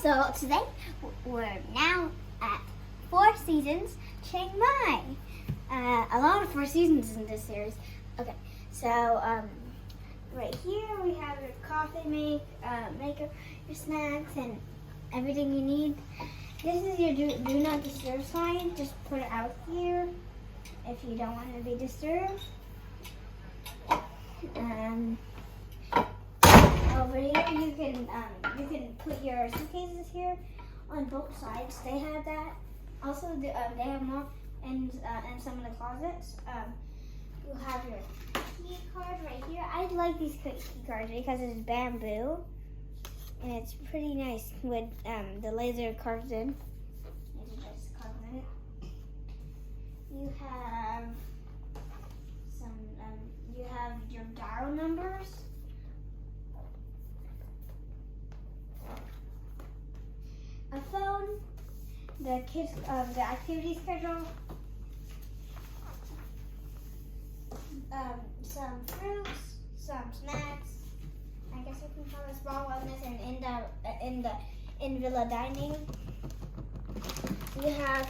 So today we're now at Four Seasons Chiangmai. A lot of Four Seasons in this series. Okay, so right here we have your coffee maker, your snacks, and everything you need. This is your do not disturb sign. Just put it out here if you don't want to be disturbed. Over here you can put your suitcases here on both sides. They have that. Also, they have more in some of the closets. You have your key card right here. I like these key cards because it's bamboo and it's pretty nice with the laser carved in. It's just carved in it. You have some. You have your dial numbers. A phone, the activity schedule, some fruits, some snacks. I guess I can call it small wellness and in Villa Dining. You have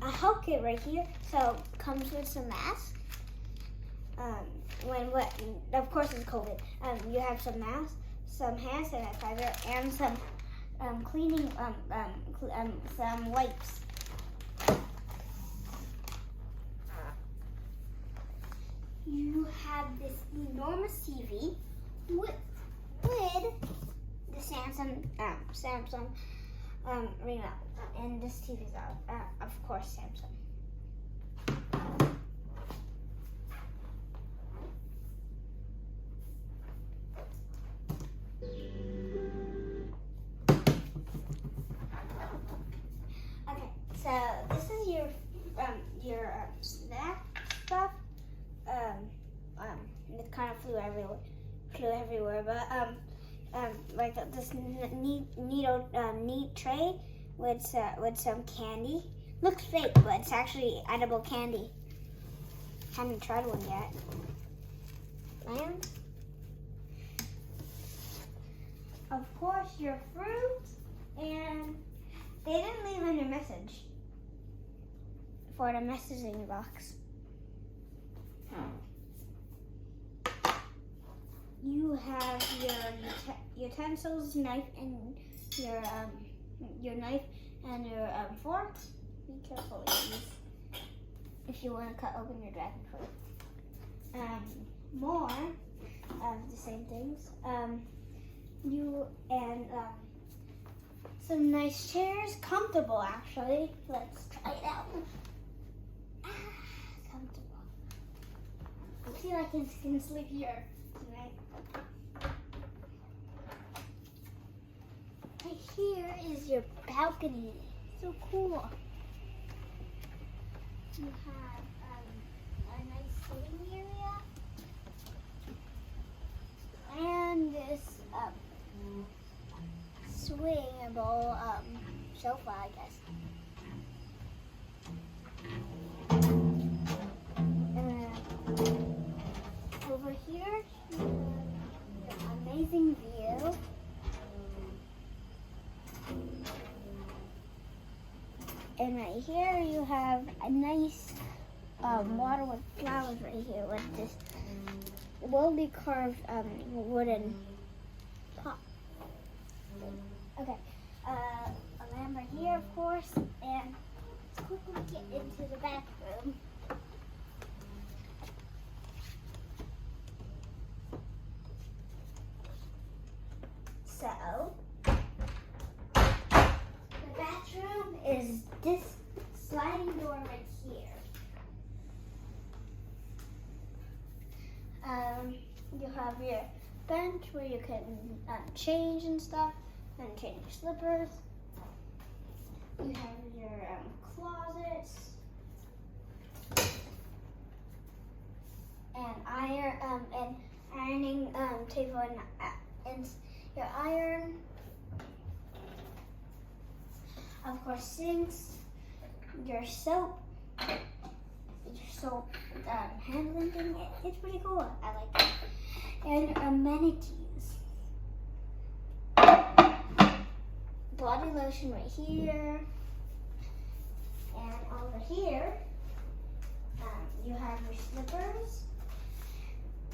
a health kit right here, so comes with some masks. Of course it's COVID. You have some masks, some hand sanitizer, and some cleaning, some wipes. You have this enormous TV with the Samsung remote, and this TV is of course Samsung. So this is your snack stuff. It kind of flew everywhere, but like this neat tray with some candy. Looks fake, but it's actually edible candy. Haven't tried one yet. And of course your fruit, and they didn't leave any message for the messaging box. You have your utensils, knife, and your knife and your fork. Be careful with these if you want to cut open your dragon fruit. More of the same things. Some nice chairs, comfortable actually. Let's try it out. Comfortable. I feel like I can sleep here tonight. Right here is your balcony. So cool. You have a nice sitting area and this swingable sofa, I guess. Over here, amazing view. And right here, you have a nice water with flowers right here with this well carved wooden pot. Okay, a lamp right here, of course, and let's quickly get into the bathroom. So, the bathroom is this sliding door right here. You have your bench where you can change and stuff. And change your slippers. You have your closets and ironing table and your iron. Of course, sinks. Your soap handling thing. It's pretty cool. I like it. And amenities. lotion right here. And over here, you have your slippers,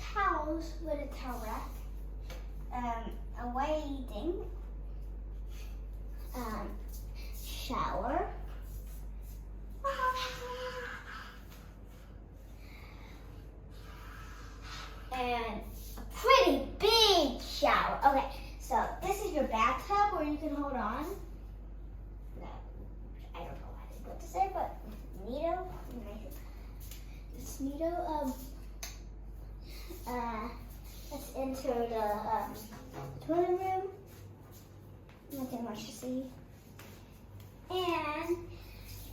towels with a towel rack, a waiting, shower, and a pretty big shower. Okay, so this is your bathtub where you can hold on. No, I don't know what to say, but neato. It's neato. Let's enter the toilet room. Nothing much to see. And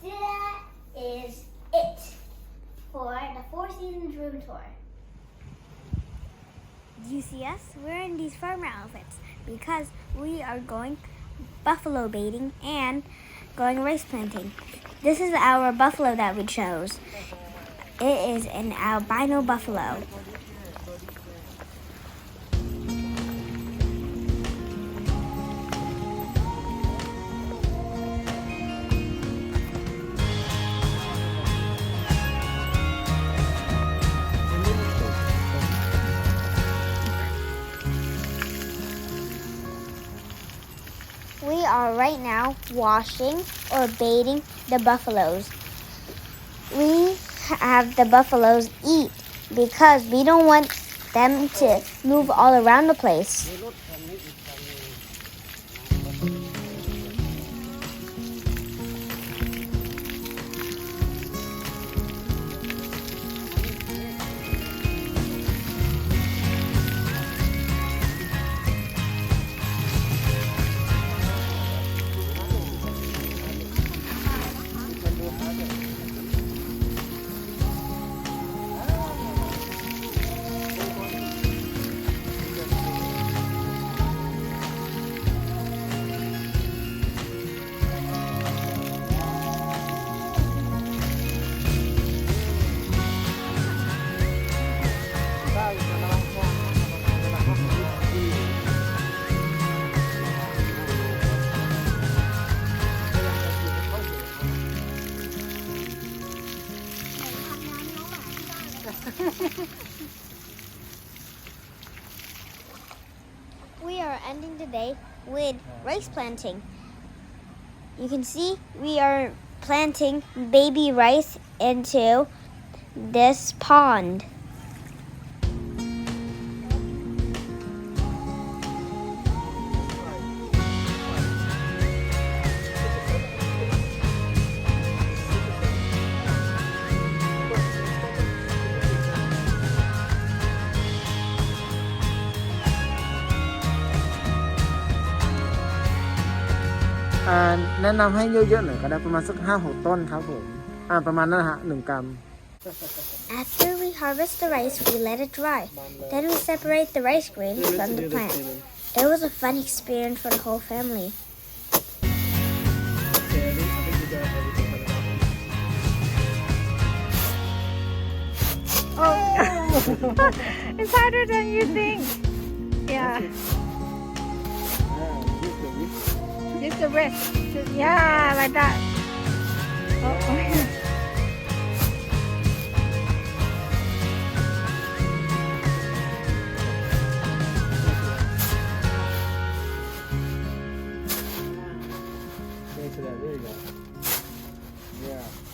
that is it for the Four Seasons room tour. Do you see us? We're in these farmer outfits because we are going buffalo baiting and going rice planting. This is our buffalo that we chose. It is an albino buffalo. We are right now washing or baiting the buffaloes. We have the buffaloes eat because we don't want them to move all around the place. We are ending the day with rice planting. You can see we are planting baby rice into this pond.แนะนำให้เยอะๆหน่อยก็ได้ประมาณสัก 5-6 ต้นครับผมประมาณนั้นนะฮะ1 กรัม After we harvest the rice, we let it dry. Then we separate the rice grains from the plant. It was a fun experience for the whole family. Oh, it's harder than you think. Yeah. Just the rest. Yeah, like that. Oh. There you go. Yeah.